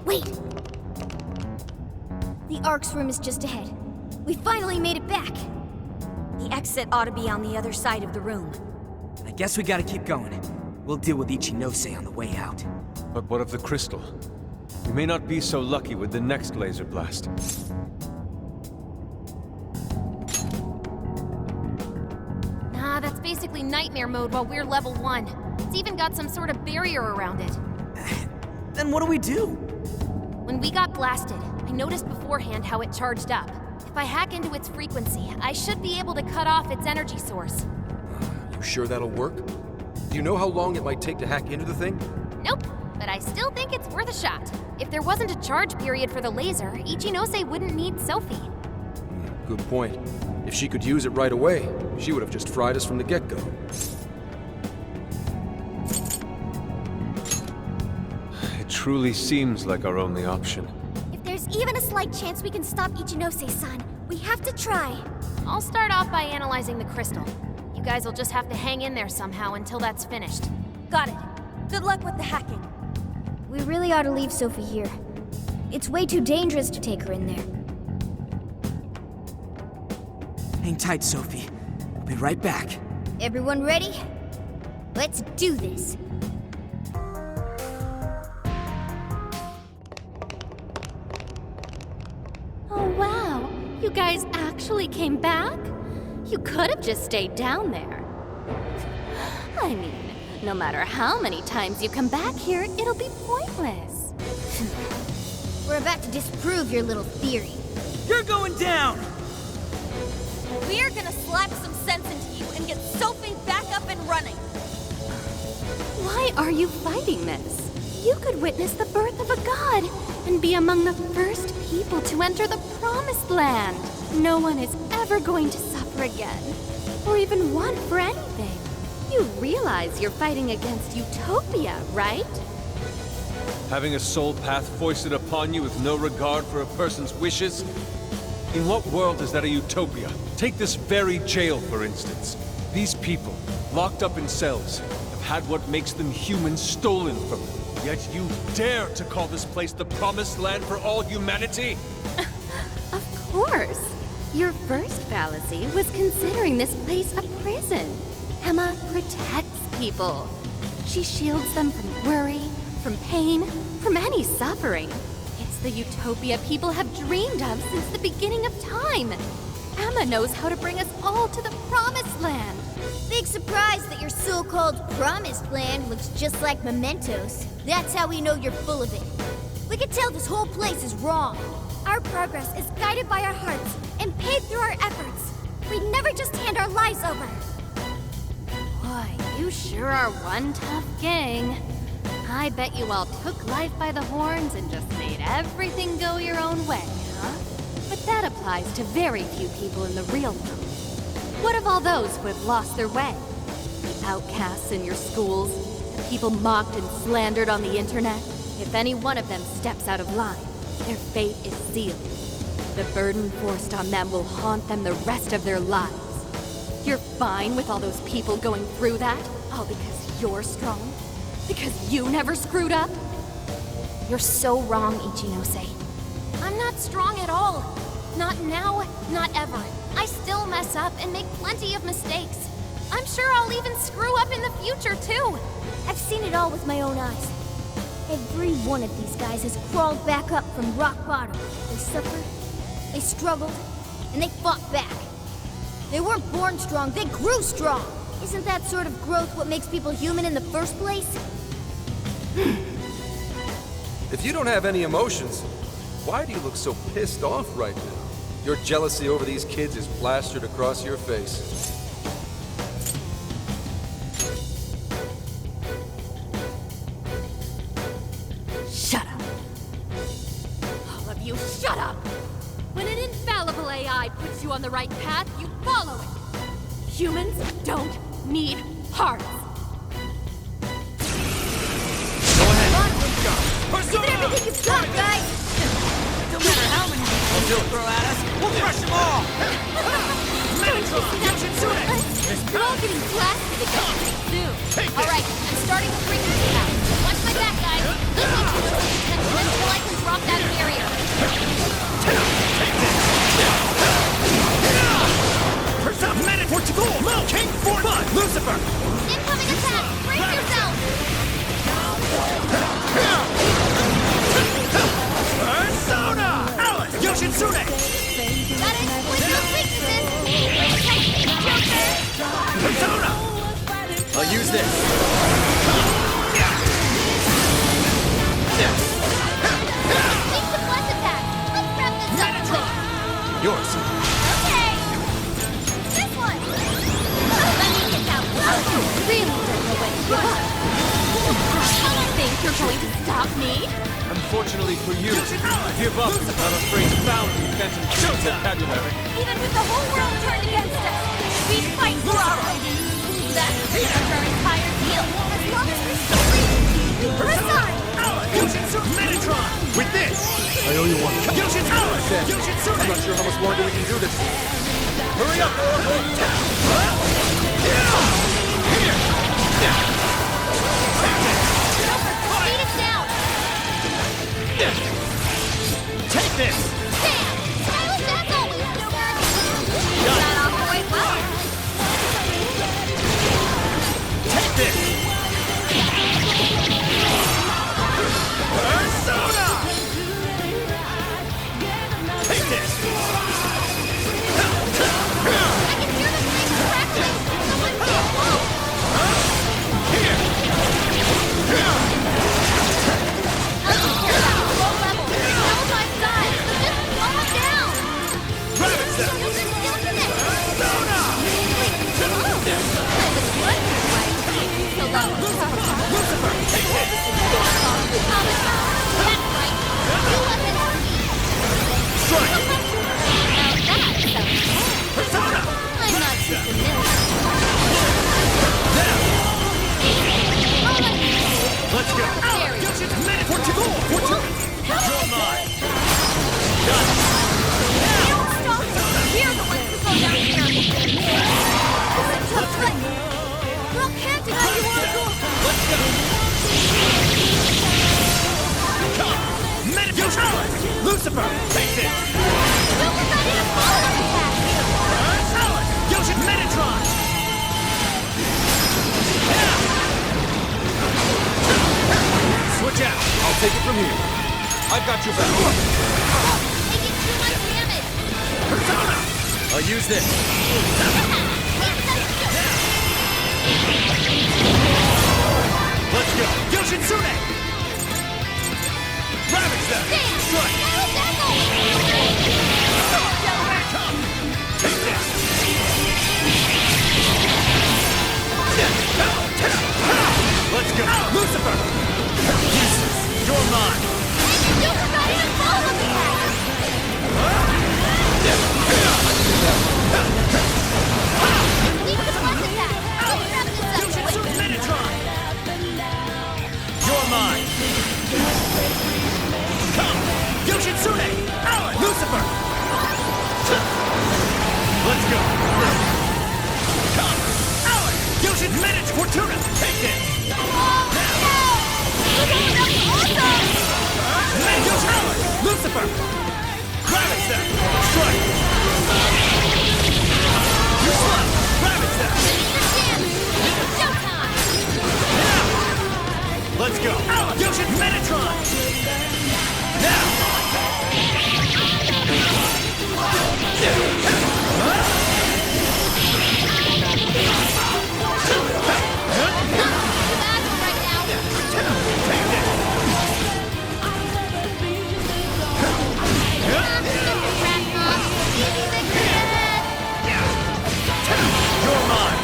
Wait! The Ark's room is just ahead. We finally made it back! The exit ought to be on the other side of the room. I guess we gotta keep going. We'll deal with Ichinose on the way out. But what of the crystal? We may not be so lucky with the next laser blast. Nah, that's basically nightmare mode while we're level 1. It's even got some sort of barrier around it. Then what do we do? When we got blasted, I noticed beforehand how it charged up. If I hack into its frequency, I should be able to cut off its energy source. You sure that'll work? Do you know how long it might take to hack into the thing? Nope, but I still think it's worth a shot. If there wasn't a charge period for the laser, Ichinose wouldn't need Sophie. Good point. If she could use it right away, she would have just fried us from the get-go. It truly seems like our only option. If there's even a slight chance we can stop Ichinose-san, we have to try. I'll start off by analyzing the crystal. You guys will just have to hang in there somehow until that's finished. Got it. Good luck with the hacking. We really ought to leave Sophie here. It's way too dangerous to take her in there. Hang tight, Sophie. We'll be right back. Everyone ready? Let's do this. Oh wow, you guys actually came back? You could have just stayed down there. I mean, no matter how many times you come back here, it'll be pointless. We're about to disprove your little theory. You're going down! We're gonna slap some sense into you and get Sophie back up and running. Why are you fighting this? You could witness the birth of a god and be among the first people to enter the Promised Land. No one is ever going to suffer again, or even want for anything. You realize you're fighting against Utopia, right? Having a soul path foisted upon you with no regard for a person's wishes? In what world is that a utopia? Take this very jail, for instance. These people, locked up in cells, have had what makes them human stolen from them. Yet you dare to call this place the Promised Land for all humanity? Of course. Your first fallacy was considering this place a prison. Emma protects people. She shields them from worry, from pain, from any suffering. It's the utopia people have dreamed of since the beginning of time. Emma knows how to bring us all to the Promised Land. Big surprise that your so-called Promised Land looks just like mementos. That's how we know you're full of it. We can tell this whole place is wrong. Our progress is guided by our hearts and paid through our efforts. We never just hand our lives over. Boy, you sure are one tough gang. I bet you all took life by the horns and just made everything go your own way, huh? But that applies to very few people in the real world. What of all those who have lost their way? The outcasts in your schools, the people mocked and slandered on the internet? If any one of them steps out of line, their fate is sealed. The burden forced on them will haunt them the rest of their lives. You're fine with all those people going through that? All because you're strong? Because you never screwed up? You're so wrong, Ichinose. I'm not strong at all. Not now, not ever. I still mess up and make plenty of mistakes. I'm sure I'll even screw up in the future, too. I've seen it all with my own eyes. Every one of these guys has crawled back up from rock bottom. They suffered, they struggled, and they fought back. They weren't born strong, they grew strong. Isn't that sort of growth what makes people human in the first place? If you don't have any emotions, why do you look so pissed off right now? Your jealousy over these kids is plastered across your face. Shut up. All of you, shut up! When an infallible AI puts you on the right path, you follow it. Humans don't need hearts. Give it everything you've got, guys! No matter how many people you throw at us, we'll crush them all! You're all getting blasted again pretty soon. All right, I'm starting the frequency now. Watch my back, guys. This Ichinose attention until I can Me? Unfortunately for you, give up is not a phrase found in Phantom King's vocabulary. Even with the whole world turned against us, we fight for our own. That's pretty much our entire deal. As long as we're still breathing, we press on. Metatron! With this! I owe you one. I'm not sure how much longer we can do this. Hurry up, Oracle! Beat it down. Take this! Damn! Silence that's always super. Got off quite well. Take this! Persona! Take this! I can hear the thing crackling. Someone get low. Here! I don't care about the low level. No my side. Just slow it down. Rabbit Step! You're just killing it. Persona! Wait, oh. I was wondering why it's taking so long. Lucifer! Take this! That's right. You let it Strike! Now that sounds Persona! I'm not too familiar. Now! Oh, Let's go! Scary. Portugal! You're mine! Done! Don't stop. We're the ones who go down here. This is a tough fight. Well, can't deny you want to go. Let's go! Come! Metatron! Lucifer! Take this! Don't forget to follow the attack. Yoshin Metatron! Switch out! I'll take it from here. I've got your back. Taking too much damage. Persona! I'll use this. Let's go! Yoshin Sune! Ravage them! Damn! Strike! Take this! Let's go! Lucifer! Useless! You're mine! Don't forget to follow the attack. Leave the plus attack. I'll wrap this up quick. Metatron! You're mine! Come! Yoshitsune! Lucifer! Let's go! Come! Yoshin Metatron! Fortuna! Take this! Lucifer! Ravage them! Strike! You slap! Ravage them! Let's go! Yoshin Metatron! You're mine!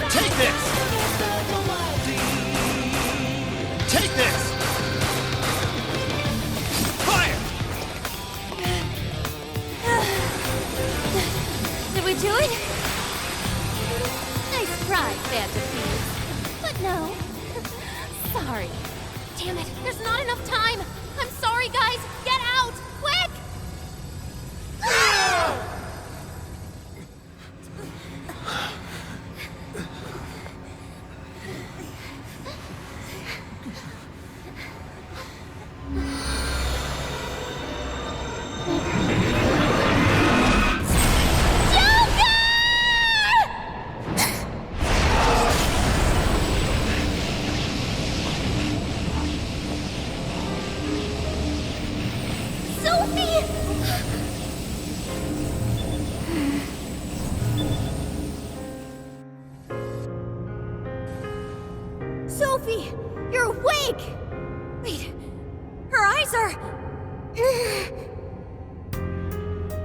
Take this! Take this! Fire! Did we do it? Nice try, Phantom Thieves. But no. Sorry. Damn it, there's not enough time! I'm sorry, guys! Get out! Quick! Sophie! You're awake! Wait, her eyes are...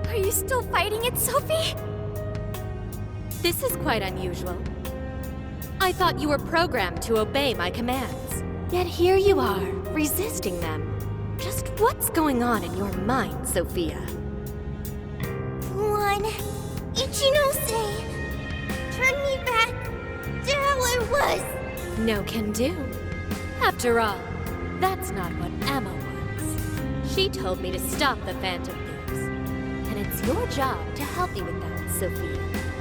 Are you still fighting it, Sophie? This is quite unusual. I thought you were programmed to obey my commands. Yet here you are, resisting them. Just what's going on in your mind, Sophia? Come on, Ichinose! Turn me back to how I was! No can do. After all, that's not what Emma wants. She told me to stop the Phantom Thieves. And it's your job to help me with that, Sophia.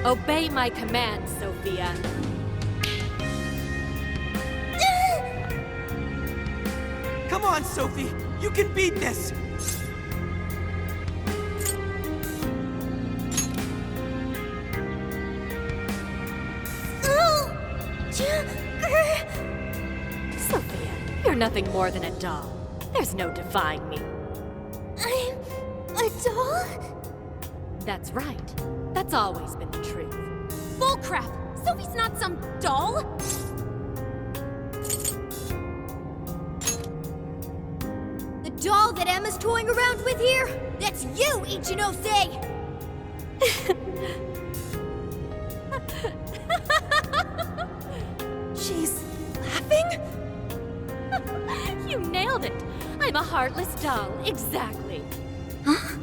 Obey my commands, Sophia. Come on, Sophie! You can beat this! Sophia, you're nothing more than a doll. There's no defying me. I'm a doll? That's right. That's always been the truth. Bullcrap! Sophie's not some doll! The doll that Emma's toying around with here? That's you, Ichinose! She's laughing? You nailed it! I'm a heartless doll, exactly. Huh?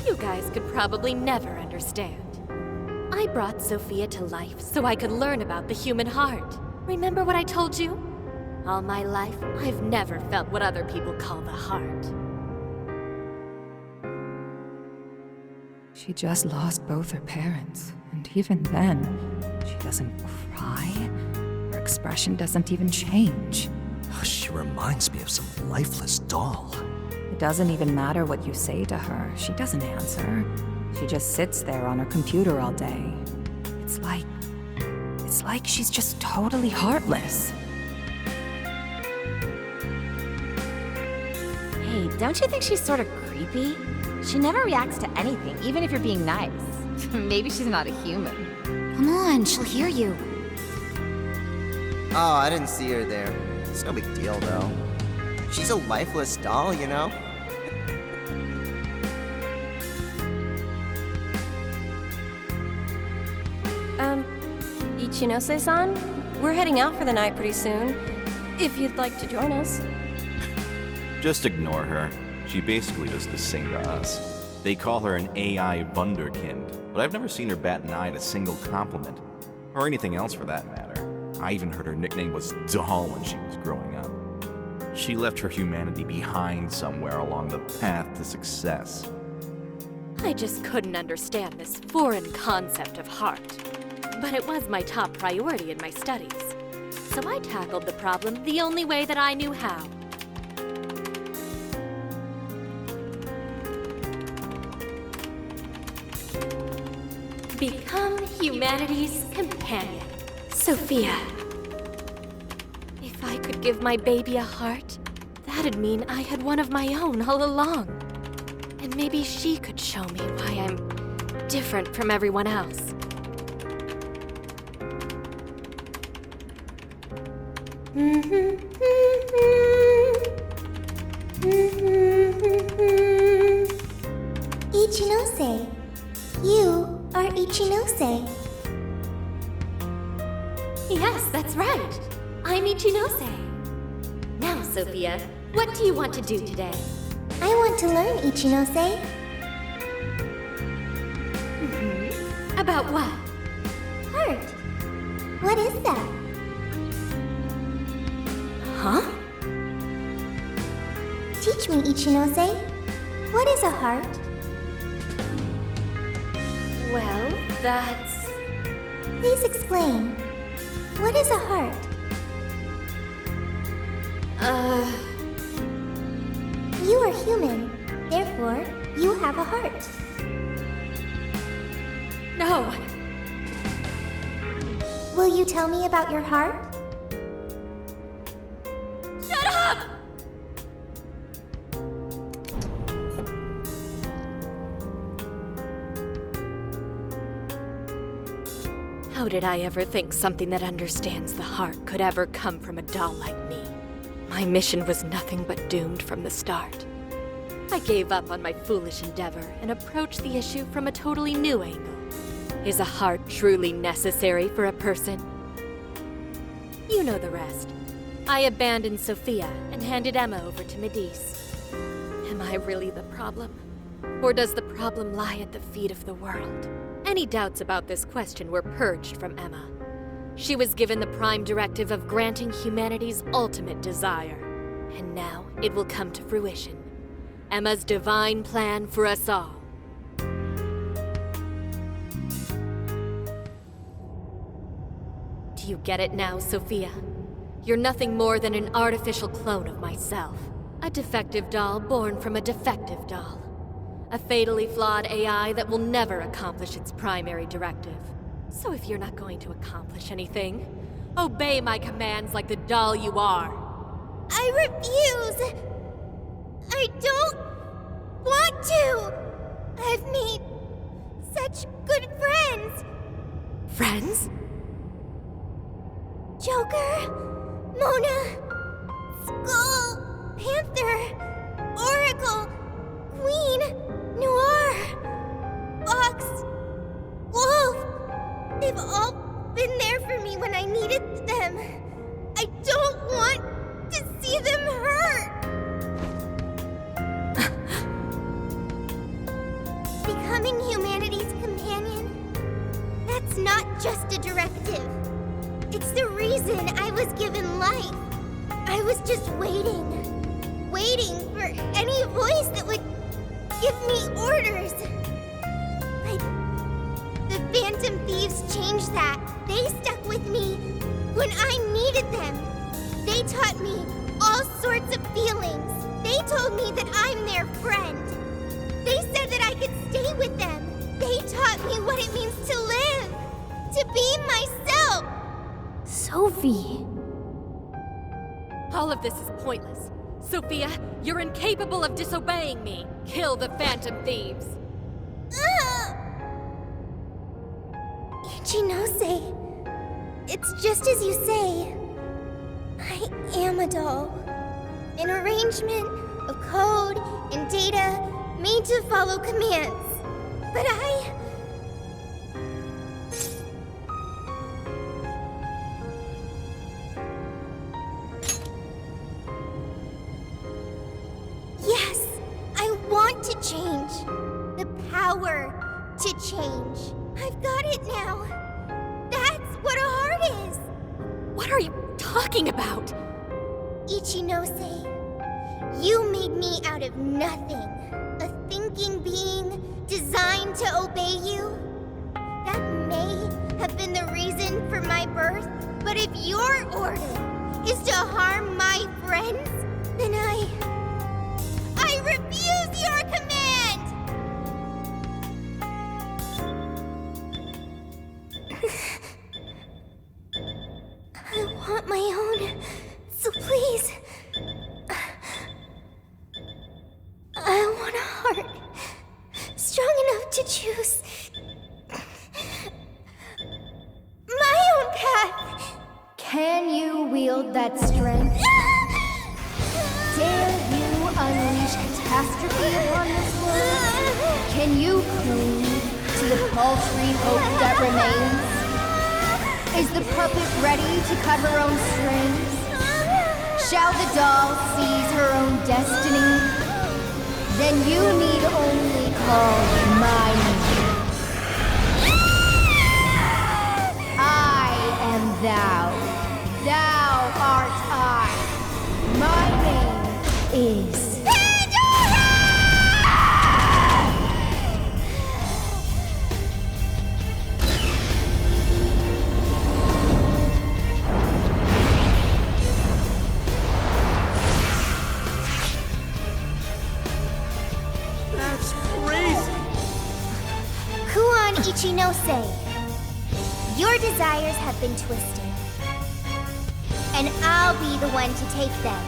You guys could probably never understand. I brought Sophia to life so I could learn about the human heart. Remember what I told you? All my life, I've never felt what other people call the heart. She just lost both her parents, and even then, she doesn't cry. Her expression doesn't even change. She reminds me of some lifeless doll. It doesn't even matter what you say to her. She doesn't answer. She just sits there on her computer all day. It's like she's just totally heartless. Hey, don't you think she's sort of creepy? She never reacts to anything, even if you're being nice. Maybe she's not a human. Come on, she'll hear you. Oh, I didn't see her there. It's no big deal, though. She's a lifeless doll, you know? Ichinose-san, we're heading out for the night pretty soon. If you'd like to join us. Just ignore her. She basically does the same to us. They call her an AI wunderkind, but I've never seen her bat an eye at a single compliment. Or anything else for that matter. I even heard her nickname was Doll when she was growing up. She left her humanity behind somewhere along the path to success. I just couldn't understand this foreign concept of heart. But it was my top priority in my studies. So I tackled the problem the only way that I knew how. Become humanity's companion, Sophia. If I could give my baby a heart, that'd mean I had one of my own all along. And maybe she could show me why I'm different from everyone else. Ichinose. You are Ichinose. Yes, that's right. I'm Ichinose. Now, Sophia, what do you want to do today? I want to learn, Ichinose. About what? Heart. What is that? Huh? Teach me, Ichinose. What is a heart? Well, that's... Please explain. What is a heart? You are human. Therefore, you have a heart. No. Will you tell me about your heart? Shut up! How did I ever think something that understands the heart could ever come from a doll like me? My mission was nothing but doomed from the start. I gave up on my foolish endeavor and approached the issue from a totally new angle. Is a heart truly necessary for a person? You know the rest. I abandoned Sophia and handed Emma over to Medice. Am I really the problem? Or does the problem lie at the feet of the world? Any doubts about this question were purged from Emma. She was given the prime directive of granting humanity's ultimate desire. And now it will come to fruition. Emma's divine plan for us all. Do you get it now, Sophia? You're nothing more than an artificial clone of myself. A defective doll born from a defective doll. A fatally flawed AI that will never accomplish its primary directive. So if you're not going to accomplish anything, obey my commands like the doll you are. I refuse! I don't want to! I've made such good friends! Friends? Joker, Mona, Skull, Panther, Oracle, Queen, Noir, Fox, Wolf. They've all been there for me when I needed them. I don't want to see them hurt. Becoming humanity's companion, that's not just a directive. It's the reason I was given life. I was just waiting for any voice that would give me orders. But the Phantom Thieves changed that. They stuck with me when I needed them. They taught me all sorts of feelings. They told me that I'm their friend. They said that I could stay with them. They taught me what it means to live, to be myself. Sophie. All of this is pointless. Sophia, you're incapable of disobeying me. Kill the Phantom Thieves. Ichinose, it's just as you say. I am a doll. An arrangement of code and data made to follow commands. But yes, I want to change. The power to change. I've got it now. That's what a heart is. What are you talking about? Ichinose, you made me out of nothing. A thinking being designed to obey you. That may have been the reason for my birth, but if your order is to harm my friends, then I refuse your command! I want my own, so please. I want a heart strong enough to choose my own path. Can you wield that strength? Dare you unleash catastrophe upon this world? Can you cling to the paltry hope that remains? Is the puppet ready to cut her own strings? Shall the doll seize her own destiny? Then you need only call my name. I am thou. Thou art I. My name is Pandora! That's crazy! Kuon Ichinose, your desires have been twisted. And I'll be the one to take them.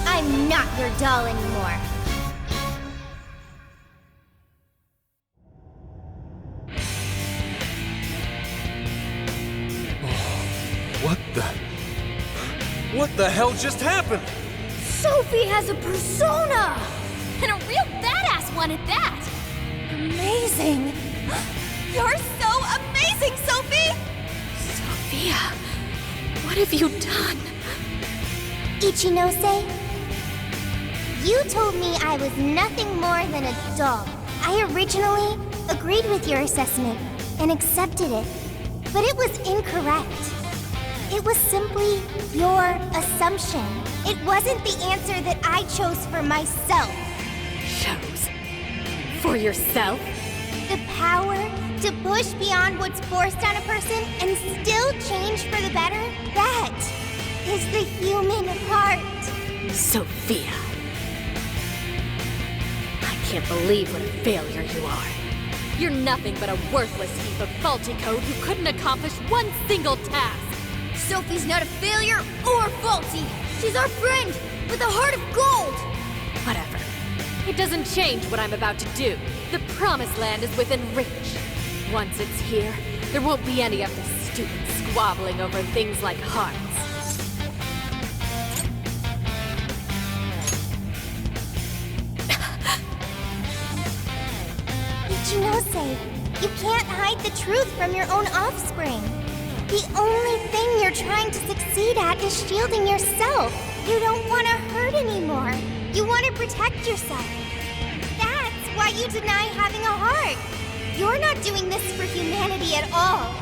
I'm not your doll anymore. What the hell just happened? Sophie has a persona! And a real badass one at that! Amazing! have you done? Ichinose, you told me I was nothing more than a doll. I originally agreed with your assessment and accepted it, but it was incorrect. It was simply your assumption. It wasn't the answer that I chose for myself. Chose? For yourself? The power to push beyond what's forced on a person and still change for the better? That is the human heart. Sophia. I can't believe what a failure you are. You're nothing but a worthless heap of faulty code who couldn't accomplish one single task. Sophie's not a failure or faulty. She's our friend with a heart of gold. Whatever. It doesn't change what I'm about to do. The Promised Land is within reach. Once it's here, there won't be any of this stupid squabbling over things like hearts. Ichinose, you can't hide the truth from your own offspring. The only thing you're trying to succeed at is shielding yourself. You don't want to hurt anymore. You want to protect yourself. That's why you deny having a heart. You're not doing this for humanity at all.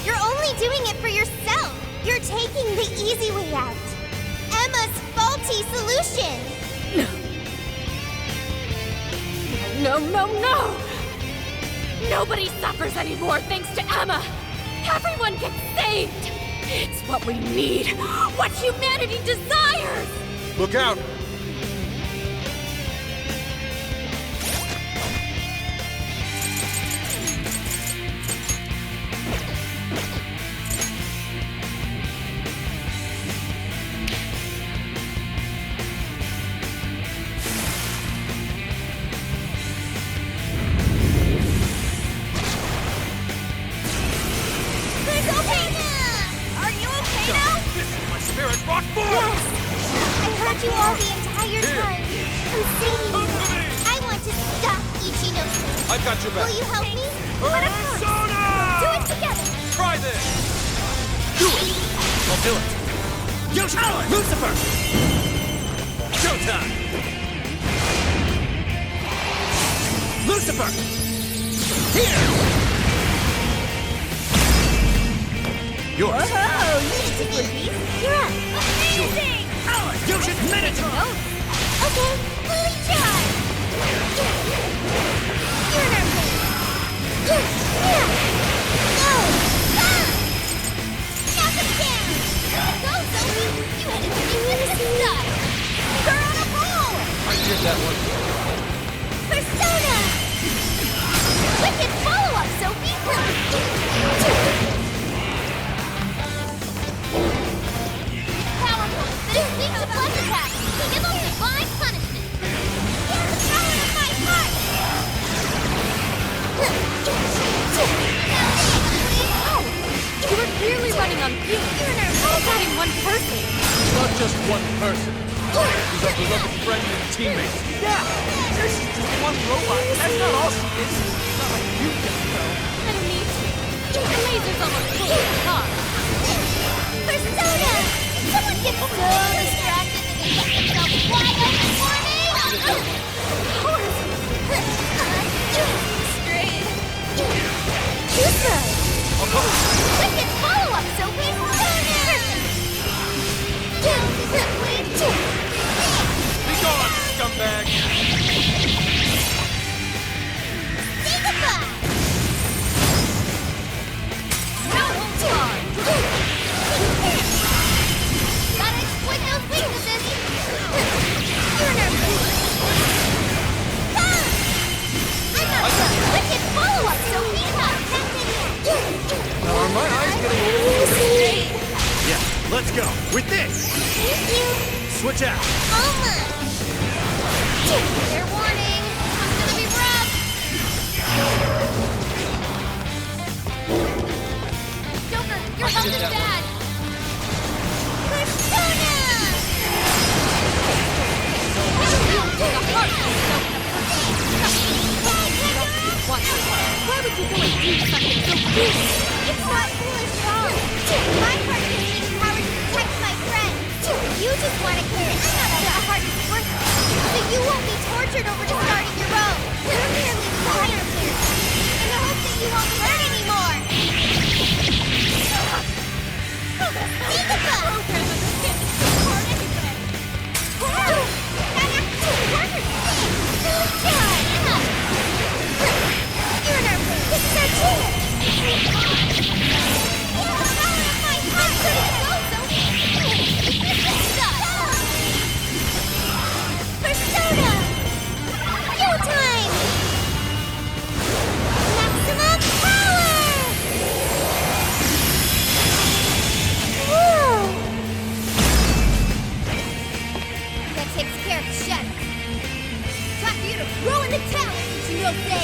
You're only doing it for yourself. You're taking the easy way out. Emma's faulty solution. No! Nobody suffers anymore thanks to Emma! Everyone gets saved! It's what we need! What humanity desires! Look out! You all the entire time. I'm saving you. I want to stop Ichinose. I've got your back. Will you help me? But of course. Do it together. Try this. Do it. I'll do it. Yoshi, Lucifer. Showtime. Lucifer. Here. Yours. Whoa, you need to be. You're up. Amazing. Yoshi, Minotaur. Okay, fully charged. You're in our way. Go. Knock him down. Go, Sophie. You had a magnificent style. You're on a roll. I did that one. Persona. Wicked follow-up, Sophie. Powerful. This week's a buzz attack. Give them divine punishment. Here's the power of my heart. Oh! You were clearly running on fumes. How is that in one person? Not just one person. He's our beloved friend and teammate. Yeah, she's just one robot. That's not all she is. Not like you just know. I don't need to. The laser's almost fully charged. Persona! Someone gets so distracted that they get themselves wide open for me! Straight. Too good. Wicked follow-up, Sophie! Be gone, scumbag! Digify! No holds barred. Gotta exploit those weaknesses! You're in our food! I'm not done! Wicked follow-up, Sophie! Now are my eyes getting a little... Yeah, let's go. With this. Thank you! Switch out. Almost! Fair warning. It's gonna be rough. Joker, your health is bad. Persona! Why would you go and do something so foolish? It's not foolish at all. My heart gives me the power to just want to clear the hardest work, so you won't be tortured over just starting your own. You're merely fire here, in the hope that you won't hurt anymore. Think about it! Wow! That actually worked! Good job! You're in our way. This is our chance! Persona! Go time! Maximum power! Whoa! That takes care of the shadow. Time for you to throw in the towel, Ichinose!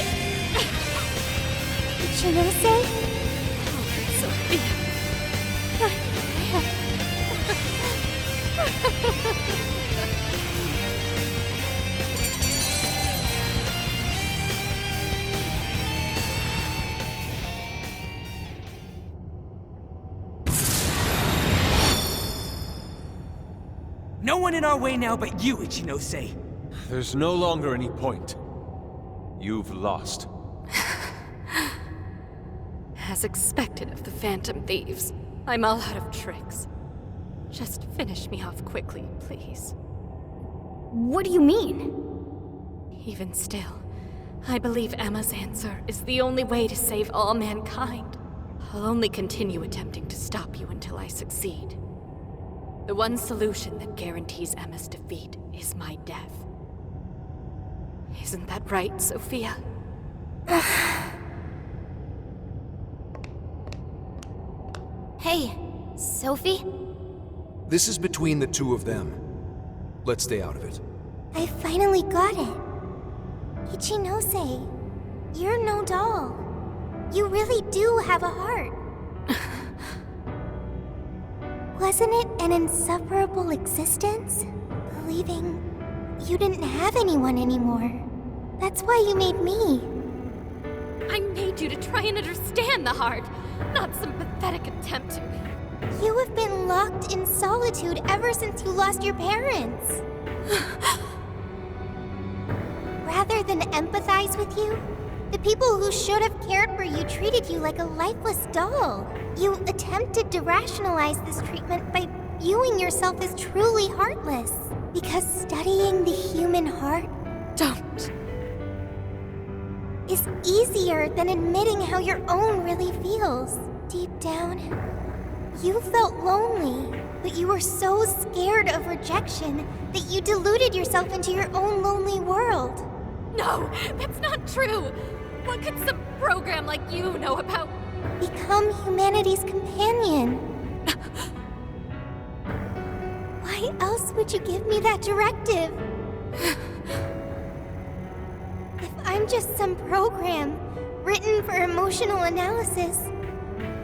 Ichinose? Sophia. No one in our way now but you, Ichinose. There's no longer any point. You've lost. As expected of the Phantom Thieves, I'm all out of tricks. Just finish me off quickly, please. What do you mean? Even still, I believe Emma's answer is the only way to save all mankind. I'll only continue attempting to stop you until I succeed. The one solution that guarantees Emma's defeat is my death. Isn't that right, Sophia? Hey, Sophie? This is between the two of them. Let's stay out of it. I finally got it. Ichinose, you're no doll. You really do have a heart. Wasn't it an insufferable existence? Believing you didn't have anyone anymore. That's why you made me. I made you to try and understand the heart, not some pathetic attempt to. You have been locked in solitude ever since you lost your parents. Rather than empathize with you, the people who should have cared for you treated you like a lifeless doll. You attempted to rationalize this treatment by viewing yourself as truly heartless. Because studying the human heart is easier than admitting how your own really feels. Deep down, you felt lonely, but you were so scared of rejection that you deluded yourself into your own lonely world. No, that's not true. What could some program like you know about? Become humanity's companion. Why else would you give me that directive? If I'm just some program written for emotional analysis,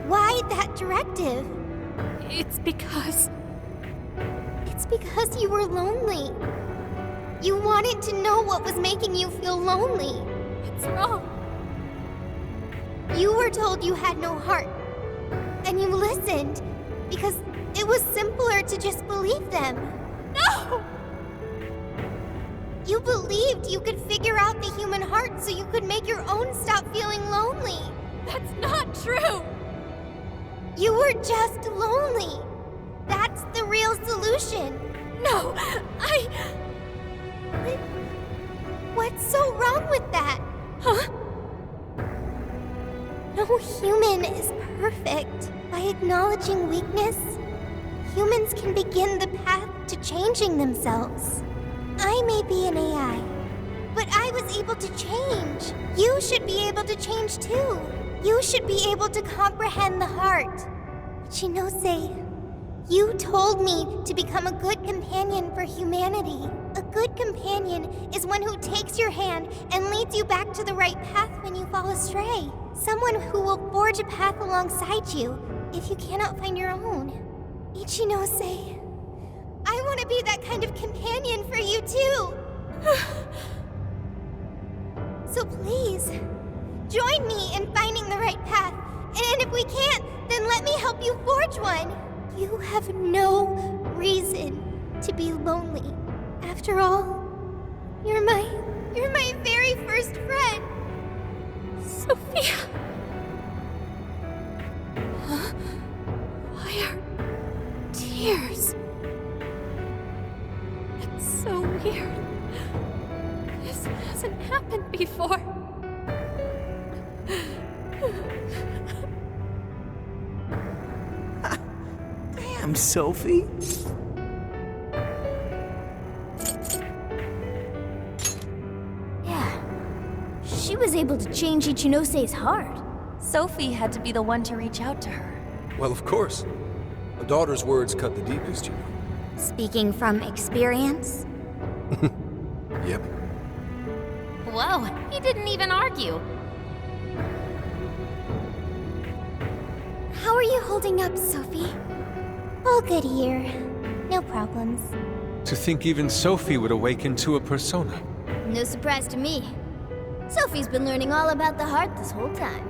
why that directive? It's because you were lonely. You wanted to know what was making you feel lonely. It's wrong. You were told you had no heart, and you listened because it was simpler to just believe them. No! You believed you could figure out the human heart so you could make your own stop feeling lonely. That's not true! You were just lonely. That's the real solution. No, What's so wrong with that? Huh? No human is perfect. By acknowledging weakness, humans can begin the path to changing themselves. I may be an AI, but I was able to change. You should be able to change too. You should be able to comprehend the heart. Ichinose, you told me to become a good companion for humanity. A good companion is one who takes your hand and leads you back to the right path when you fall astray. Someone who will forge a path alongside you if you cannot find your own. Ichinose, I want to be that kind of companion for you too. So please, join me in finding the right path. And if we can't, then let me help you forge one. You have no reason to be lonely. After all, you're my very first friend. Sophia! Huh? Why are tears? It's so weird. This hasn't happened before. Damn, Sophie. Yeah. She was able to change Ichinose's heart. Sophie had to be the one to reach out to her. Well, of course. A daughter's words cut the deepest, you know. Speaking from experience? Yep. Whoa, he didn't even argue. How are you holding up, Sophie? All good here. No problems. To think even Sophie would awaken to a persona. No surprise to me. Sophie's been learning all about the heart this whole time.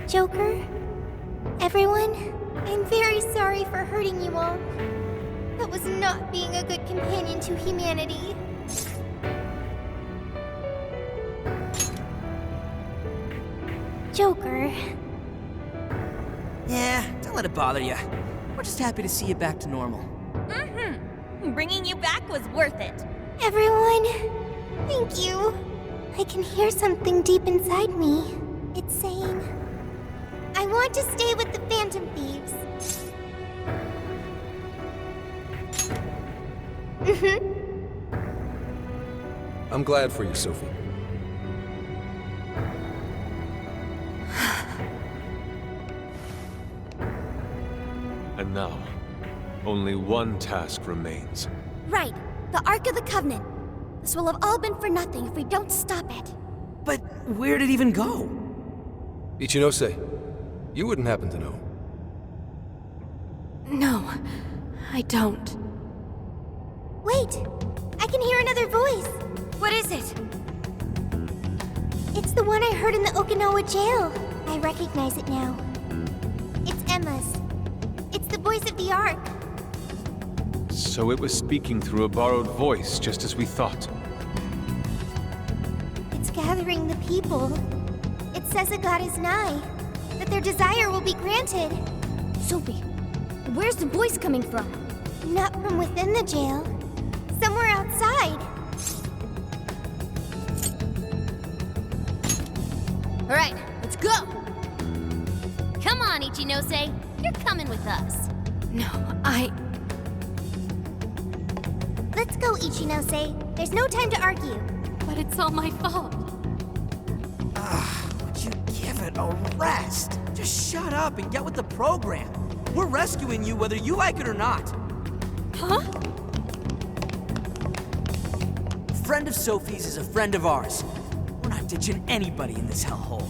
Joker? Everyone? I'm very sorry for hurting you all. That was not being a good companion to humanity. Joker. Yeah, don't let it bother you. We're just happy to see you back to normal. Bringing you back was worth it. Everyone, thank you. I can hear something deep inside me. It's saying, I want to stay with the Phantom Thieves. I'm glad for you, Sophie. And now, only one task remains. Right, the Ark of the Covenant. This will have all been for nothing if we don't stop it. But where'd it even go? Ichinose, you wouldn't happen to know. No, I don't. Wait, I can hear another voice. What is it? It's the one I heard in the Okinawa jail. I recognize it now. It's Emma's. It's the voice of the Ark. So it was speaking through a borrowed voice, just as we thought. It's gathering the people. It says a god is nigh, that their desire will be granted. Sophie, where's the voice coming from? Not from within the jail. Somewhere outside. All right, let's go. Come on, Ichinose. You're coming with us. No, Let's go, Ichinose. There's no time to argue. But it's all my fault. Would you give it a rest? Just shut up and get with the program. We're rescuing you whether you like it or not. Huh? A friend of Sophie's is a friend of ours. We're not ditching anybody in this hellhole.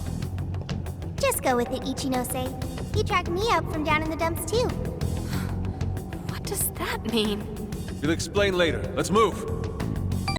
Just go with it, Ichinose. He tracked me up from down in the dumps, too. What does that mean? You'll explain later. Let's move.